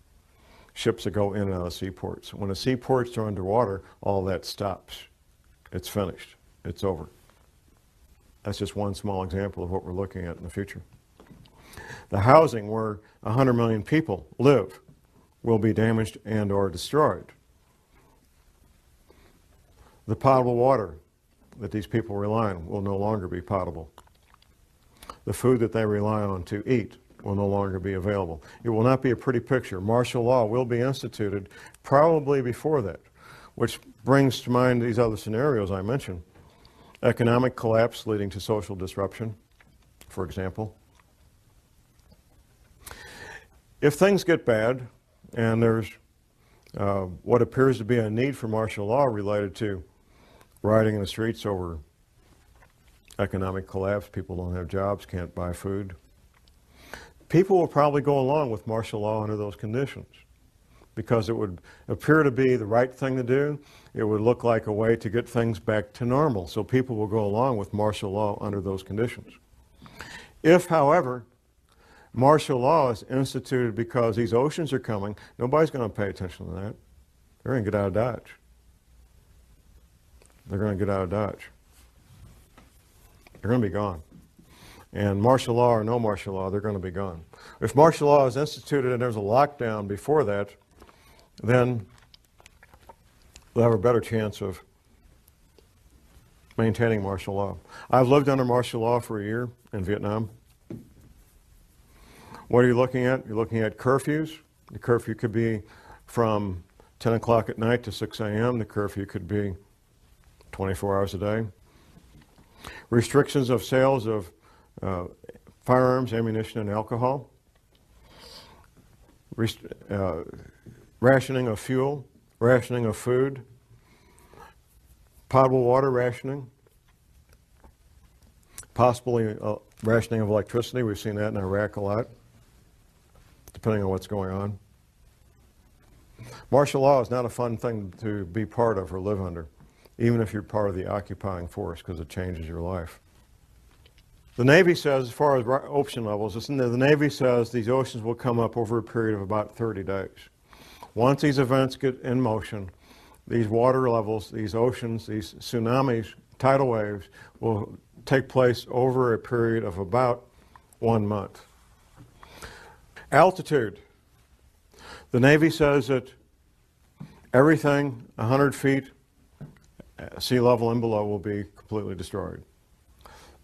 Ships that go in and out of seaports. When the seaports are underwater, all that stops. It's finished. It's over. That's just one small example of what we're looking at in the future. The housing where 100 million people live will be damaged and or destroyed. The potable water that these people rely on will no longer be potable. The food that they rely on to eat will no longer be available. It will not be a pretty picture. Martial law will be instituted probably before that, which brings to mind these other scenarios I mentioned. Economic collapse leading to social disruption, for example. If things get bad and there's what appears to be a need for martial law related to rioting in the streets over economic collapse, people don't have jobs, can't buy food, people will probably go along with martial law under those conditions because it would appear to be the right thing to do. It would look like a way to get things back to normal. So people will go along with martial law under those conditions. If, however, martial law is instituted because these oceans are coming, nobody's going to pay attention to that. They're going to get out of Dodge. They're going to get out of Dodge. They're going to be gone. And martial law or no martial law, they're going to be gone. If martial law is instituted and there's a lockdown before that, then they'll have a better chance of maintaining martial law. I've lived under martial law for a year in Vietnam. What are you looking at? You're looking at curfews. The curfew could be from 10 o'clock at night to 6 a.m. The curfew could be 24 hours a day. Restrictions of sales of firearms, ammunition, and alcohol. Rationing of fuel, rationing of food, potable water rationing, possibly rationing of electricity. We've seen that in Iraq a lot, depending on what's going on. Martial law is not a fun thing to be part of or live under, even if you're part of the occupying force, because it changes your life. The Navy says, as far as ocean levels, the Navy says these oceans will come up over a period of about 30 days. Once these events get in motion, these water levels, these oceans, these tsunamis, tidal waves will take place over a period of about 1 month. Altitude. The Navy says that everything 100 feet sea level and below will be completely destroyed.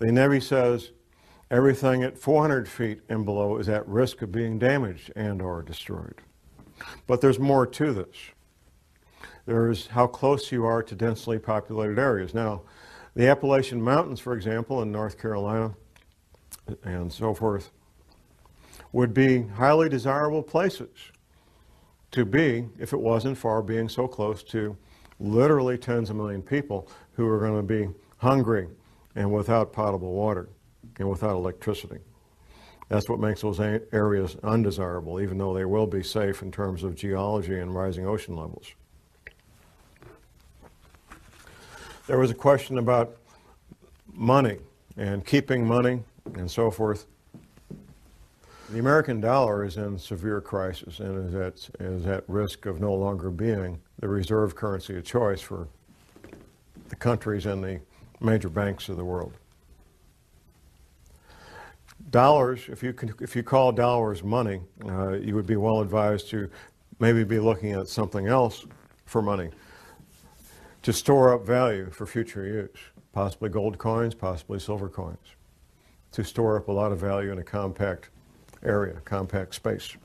The Navy says everything at 400 feet and below is at risk of being damaged and or destroyed. But there's more to this. There's how close you are to densely populated areas. Now, the Appalachian Mountains, for example, in North Carolina and so forth, would be highly desirable places to be if it wasn't for being so close to literally tens of million people who are going to be hungry and without potable water and without electricity. That's what makes those areas undesirable, even though they will be safe in terms of geology and rising ocean levels. There was a question about money and keeping money and so forth. The American dollar is in severe crisis and is at risk of no longer being the reserve currency of choice for the countries and the major banks of the world. Dollars, if you call dollars money, you would be well advised to maybe be looking at something else for money to store up value for future use, possibly gold coins, possibly silver coins, to store up a lot of value in a compact area, compact space.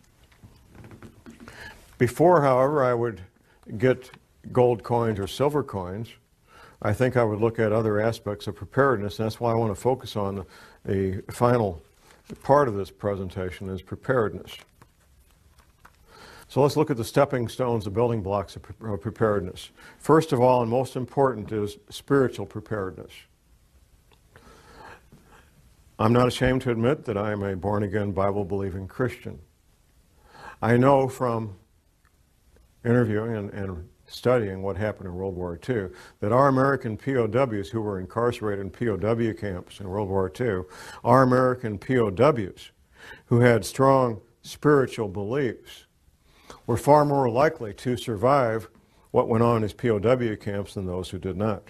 Before, however, I would get gold coins or silver coins. I think I would look at other aspects of preparedness, and that's why I want to focus on the final part of this presentation is preparedness. So let's look at the stepping stones, the building blocks of preparedness. First of all, and most important, is spiritual preparedness. I'm not ashamed to admit that I am a born-again, Bible-believing Christian. I know from interviewing and studying what happened in World War II that our American POWs who were incarcerated in POW camps in World War II, our American POWs who had strong spiritual beliefs were far more likely to survive what went on in his POW camps than those who did not.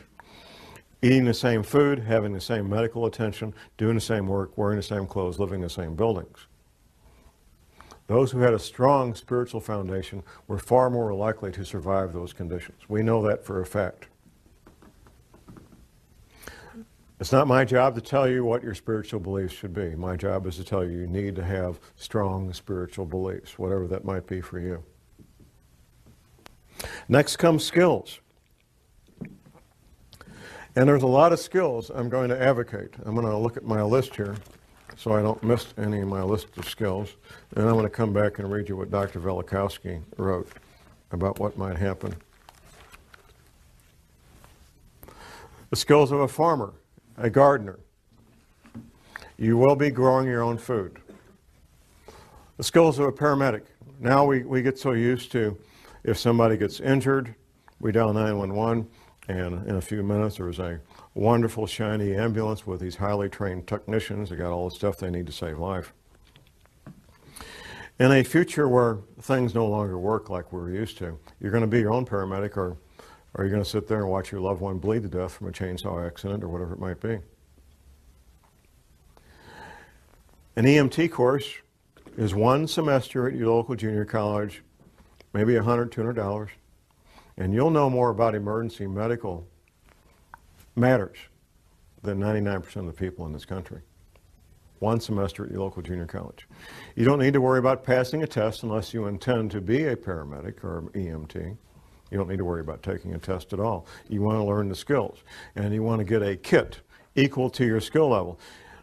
Eating the same food, having the same medical attention, doing the same work, wearing the same clothes, living in the same buildings. Those who had a strong spiritual foundation were far more likely to survive those conditions. We know that for a fact. It's not my job to tell you what your spiritual beliefs should be. My job is to tell you need to have strong spiritual beliefs, whatever that might be for you. Next comes skills. And there's a lot of skills I'm going to advocate. I'm going to look at my list here so I don't miss any of my list of skills. And I'm going to come back and read you what Dr. Velikowski wrote about what might happen. The skills of a farmer, a gardener. You will be growing your own food. The skills of a paramedic. Now we get so used to if somebody gets injured, we dial 911, and in a few minutes there's a wonderful shiny ambulance with these highly trained technicians. They got all the stuff they need to save life. In a future where things no longer work like we're used to, you're going to be your own paramedic, or you're going to sit there and watch your loved one bleed to death from a chainsaw accident or whatever it might be. An EMT course is one semester at your local junior college, maybe $100, $200, and you'll know more about emergency medical matters than 99% of the people in this country. One semester at your local junior college. You don't need to worry about passing a test unless you intend to be a paramedic or an EMT. You don't need to worry about taking a test at all. You want to learn the skills, and you want to get a kit equal to your skill level.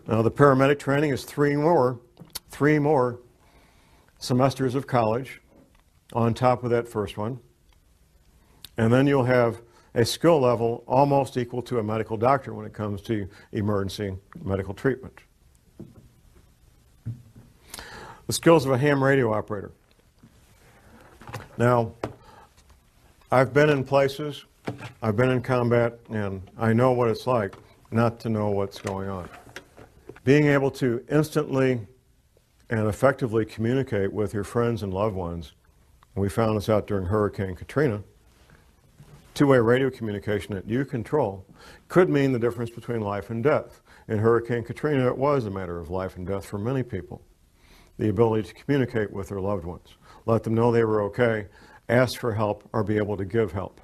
Now, the paramedic training is three more semesters of college on top of that first one. And then you'll have a skill level almost equal to a medical doctor when it comes to emergency medical treatment. The skills of a ham radio operator. Now, I've been in places, I've been in combat, and I know what it's like not to know what's going on. Being able to instantly and effectively communicate with your friends and loved ones, we found this out during Hurricane Katrina, two-way radio communication that you control could mean the difference between life and death. In Hurricane Katrina, it was a matter of life and death for many people. The ability to communicate with their loved ones, let them know they were okay, ask for help, or be able to give help.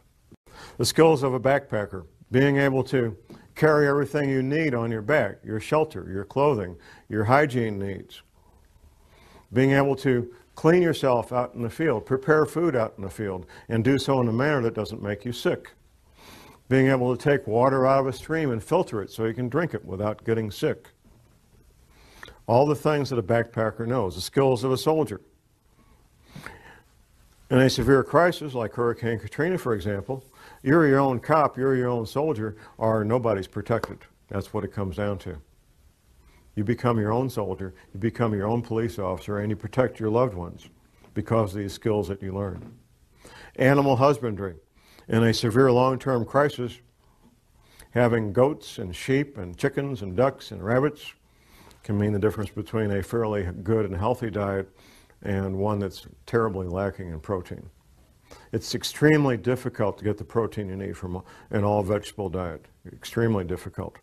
The skills of a backpacker, being able to carry everything you need on your back, your shelter, your clothing, your hygiene needs. Being able to clean yourself out in the field, prepare food out in the field, and do so in a manner that doesn't make you sick. Being able to take water out of a stream and filter it so you can drink it without getting sick. All the things that a backpacker knows, the skills of a soldier. In a severe crisis like Hurricane Katrina, for example, you're your own cop, you're your own soldier, or nobody's protected. That's what it comes down to. You become your own soldier, you become your own police officer, and you protect your loved ones because of these skills that you learn. Animal husbandry. In a severe long-term crisis, having goats and sheep and chickens and ducks and rabbits can mean the difference between a fairly good and healthy diet and one that's terribly lacking in protein. It's extremely difficult to get the protein you need from an all-vegetable diet. Extremely difficult.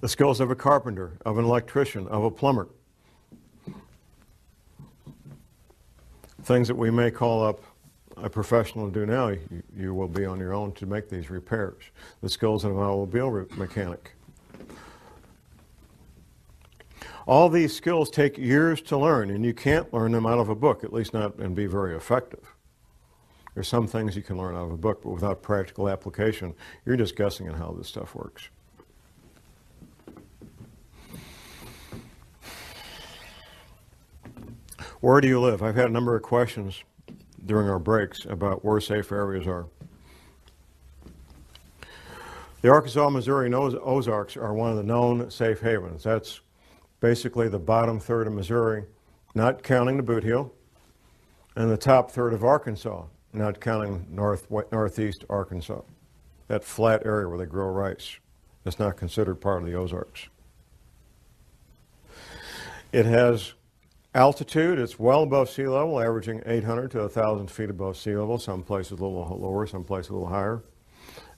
The skills of a carpenter, of an electrician, of a plumber. Things that we may call up a professional to do now, you will be on your own to make these repairs. The skills of an automobile mechanic. All these skills take years to learn, and you can't learn them out of a book, at least not and be very effective. There's some things you can learn out of a book, but without practical application, you're just guessing at how this stuff works. Where do you live? I've had a number of questions during our breaks about where safe areas are. The Arkansas, Missouri, and Ozarks are one of the known safe havens. That's basically the bottom third of Missouri, not counting the Boot Heel, and the top third of Arkansas, not counting northeast Arkansas. That flat area where they grow rice. That's not considered part of the Ozarks. It has altitude. It's well above sea level, averaging 800 to 1,000 feet above sea level. Some places a little lower, some places a little higher.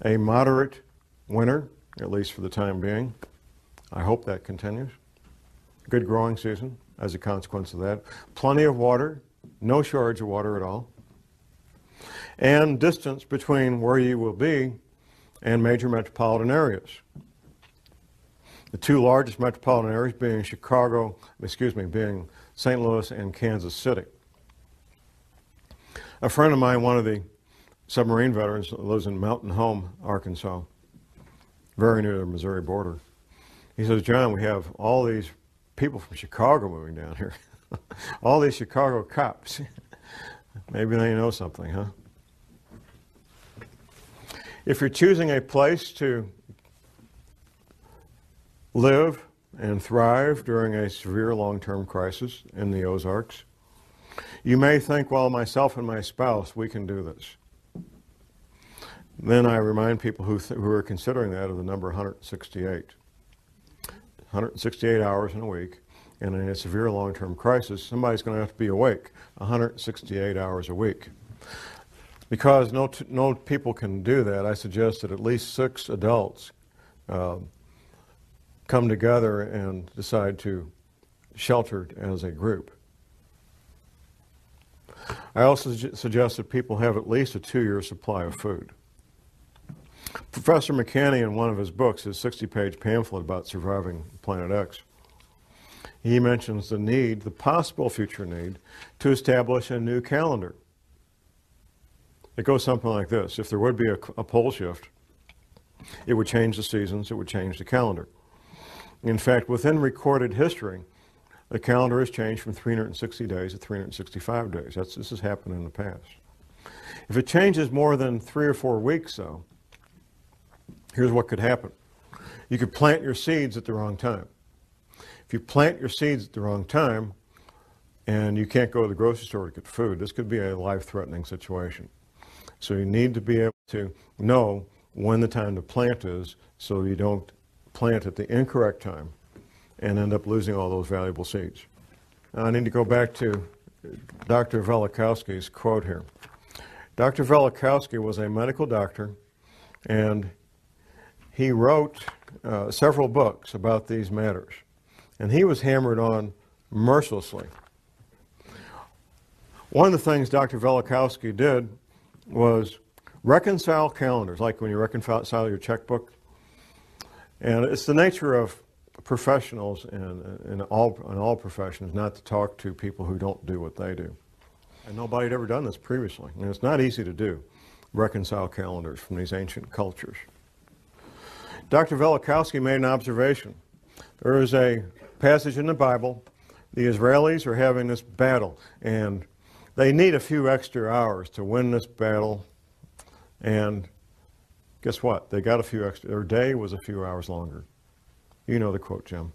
A moderate winter, at least for the time being. I hope that continues. Good growing season as a consequence of that. Plenty of water, no shortage of water at all. And distance between where you will be and major metropolitan areas. The two largest metropolitan areas being being St. Louis and Kansas City. A friend of mine, one of the submarine veterans, lives in Mountain Home, Arkansas, very near the Missouri border. He says, John, we have all these people from Chicago moving down here. All these Chicago cops. Maybe they know something, huh? If you're choosing a place to live and thrive during a severe long-term crisis in the Ozarks, you may think, well, myself and my spouse, we can do this. Then I remind people who are considering that of the number 168. 168 hours in a week, and in a severe long-term crisis, somebody's going to have to be awake 168 hours a week. Because no people can do that, I suggest that at least 6 adults come together and decide to shelter as a group. I also suggest that people have at least a 2-year supply of food. Professor McCanney, in one of his books, his 60-page pamphlet about surviving Planet X, he mentions the need, the possible future need, to establish a new calendar. It goes something like this. If there would be a pole shift, it would change the seasons, it would change the calendar. In fact, within recorded history, the calendar has changed from 360 days to 365 days. This has happened in the past. If it changes more than 3 or 4 weeks, though, here's what could happen. You could plant your seeds at the wrong time. If you plant your seeds at the wrong time and you can't go to the grocery store to get food, this could be a life-threatening situation. So you need to be able to know when the time to plant is so you don't plant at the incorrect time and end up losing all those valuable seeds. Now, I need to go back to Dr. Velikowski's quote here. Dr. Velikowski was a medical doctor, and he wrote several books about these matters, and he was hammered on mercilessly. One of the things Dr. Velikowski did was reconcile calendars, like when you reconcile your checkbook. And it's the nature of professionals in all professions not to talk to people who don't do what they do. And nobody had ever done this previously. And it's not easy to do, reconcile calendars from these ancient cultures. Dr. Velikowski made an observation. There is a passage in the Bible. The Israelis are having this battle, and they need a few extra hours to win this battle. And guess what? They got a few extra. Their day was a few hours longer. You know the quote, Jim.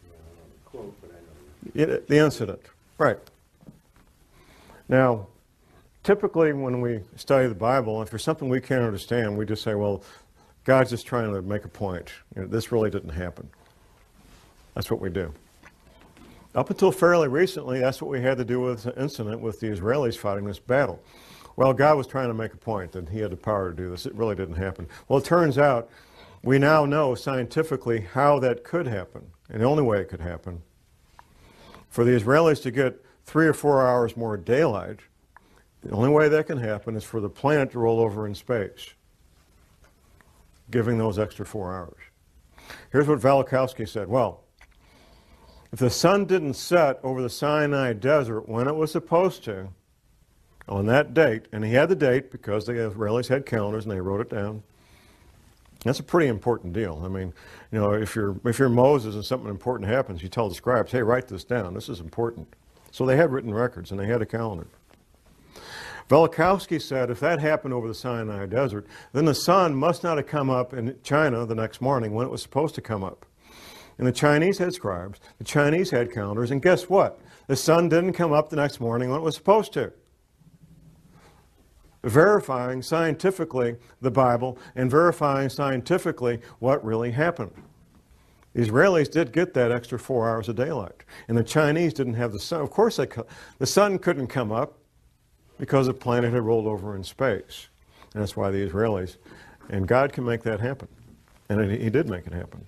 Yeah, I don't know the quote, but I know The incident. Right. Now, typically when we study the Bible, if there's something we can't understand, we just say, well, God's just trying to make a point. You know, this really didn't happen. That's what we do. Up until fairly recently, that's what we had to do with the incident with the Israelis fighting this battle. Well, God was trying to make a point that he had the power to do this. It really didn't happen. Well, it turns out we now know scientifically how that could happen, and the only way it could happen. For the Israelis to get 3 or 4 hours more daylight, the only way that can happen is for the planet to roll over in space, giving those extra 4 hours. Here's what Velikowski said. Well, If the sun didn't set over the Sinai desert when it was supposed to, on that date, and he had the date because the Israelis had calendars and they wrote it down, that's a pretty important deal. I mean, you know, if you're Moses and something important happens, you tell the scribes, hey, write this down. This is important. So they had written records and they had a calendar. Velikovsky said if that happened over the Sinai desert, then the sun must not have come up in China the next morning when it was supposed to come up. And the Chinese had scribes, the Chinese had calendars, and guess what? The sun didn't come up the next morning when it was supposed to. Verifying scientifically the Bible and verifying scientifically what really happened. The Israelis did get that extra 4 hours of daylight, and the Chinese didn't have the sun. Of course, the sun couldn't come up because the planet had rolled over in space. And that's why the Israelis, and God can make that happen. And he did make it happen.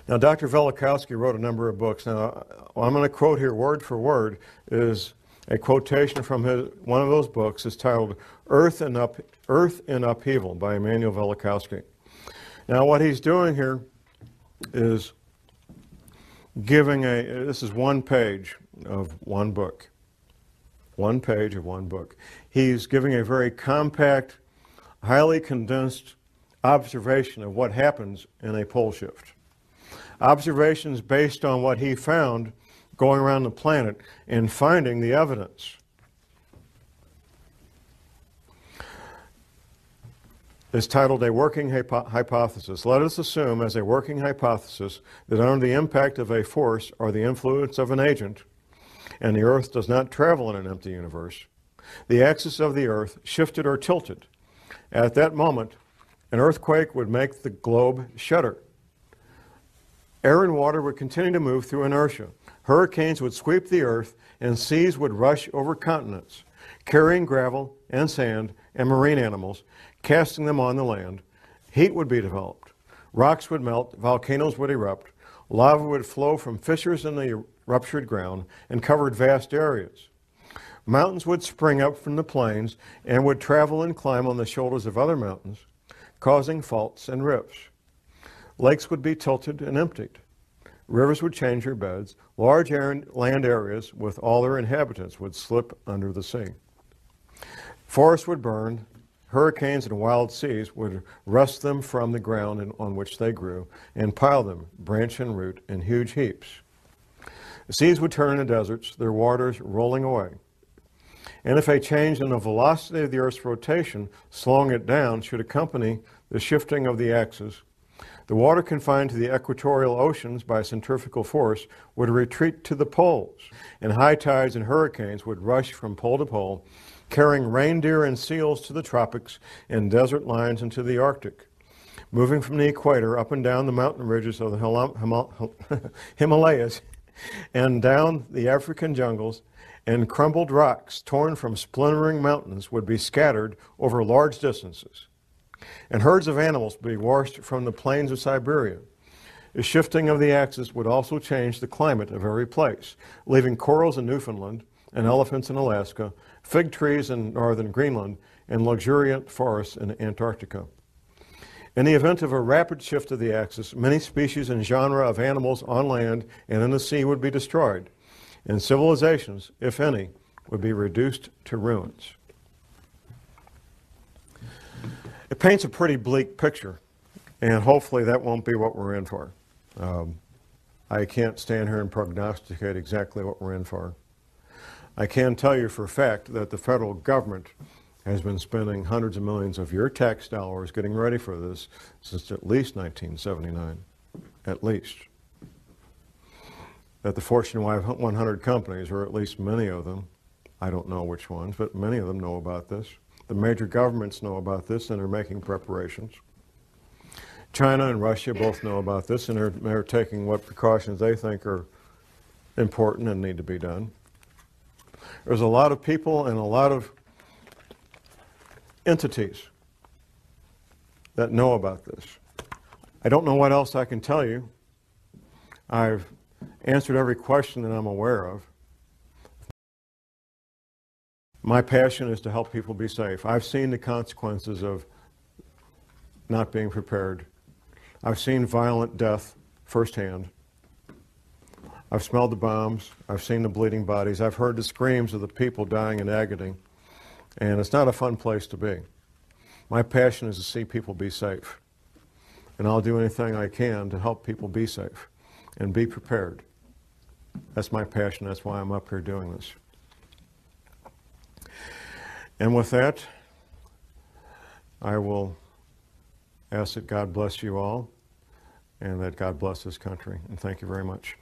Now, Dr. Velikovsky wrote a number of books. Now, I'm going to quote here word for word is a quotation from one of those books. Is titled Earth in Upheaval by Immanuel Velikovsky. Now, what he's doing here is giving this is one page of one book. One page of one book. He's giving a very compact, highly condensed observation of what happens in a pole shift. Observations based on what he found going around the planet and finding the evidence. It's titled A Working Hypothesis. Let us assume as a working hypothesis that under the impact of a force or the influence of an agent, and the Earth does not travel in an empty universe, the axis of the Earth shifted or tilted. At that moment, an earthquake would make the globe shudder. Air and water would continue to move through inertia. Hurricanes would sweep the earth and seas would rush over continents, carrying gravel and sand and marine animals, casting them on the land. Heat would be developed. Rocks would melt, volcanoes would erupt, lava would flow from fissures in the ruptured ground and covered vast areas. Mountains would spring up from the plains and would travel and climb on the shoulders of other mountains, causing faults and rifts. Lakes would be tilted and emptied. Rivers would change their beds. Large land areas with all their inhabitants would slip under the sea. Forests would burn. Hurricanes and wild seas would wrest them from the ground on which they grew and pile them, branch and root, in huge heaps. The seas would turn into deserts, their waters rolling away. And if a change in the velocity of the Earth's rotation, slowing it down, should accompany the shifting of the axis, the water confined to the equatorial oceans by centrifugal force would retreat to the poles, and high tides and hurricanes would rush from pole to pole, carrying reindeer and seals to the tropics and desert lines into the Arctic, moving from the equator up and down the mountain ridges of the Himalayas and down the African jungles, and crumbled rocks torn from splintering mountains would be scattered over large distances. And herds of animals would be washed from the plains of Siberia. The shifting of the axis would also change the climate of every place, leaving corals in Newfoundland and elephants in Alaska, fig trees in northern Greenland, and luxuriant forests in Antarctica. In the event of a rapid shift of the axis, many species and genera of animals on land and in the sea would be destroyed, and civilizations, if any, would be reduced to ruins. It paints a pretty bleak picture, and hopefully that won't be what we're in for. I can't stand here and prognosticate exactly what we're in for. I can tell you for a fact that the federal government has been spending hundreds of millions of your tax dollars getting ready for this since at least 1979, at least. That the Fortune 100 companies, or at least many of them, I don't know which ones, but many of them know about this. The major governments know about this and are making preparations. China and Russia both know about this and they're taking what precautions they think are important and need to be done. There's a lot of people and a lot of entities that know about this. I don't know what else I can tell you. I've answered every question that I'm aware of. My passion is to help people be safe. I've seen the consequences of not being prepared. I've seen violent death firsthand. I've smelled the bombs. I've seen the bleeding bodies. I've heard the screams of the people dying in agony. And it's not a fun place to be. My passion is to see people be safe. And I'll do anything I can to help people be safe and be prepared. That's my passion. That's why I'm up here doing this. And with that, I will ask that God bless you all and that God bless this country. And thank you very much.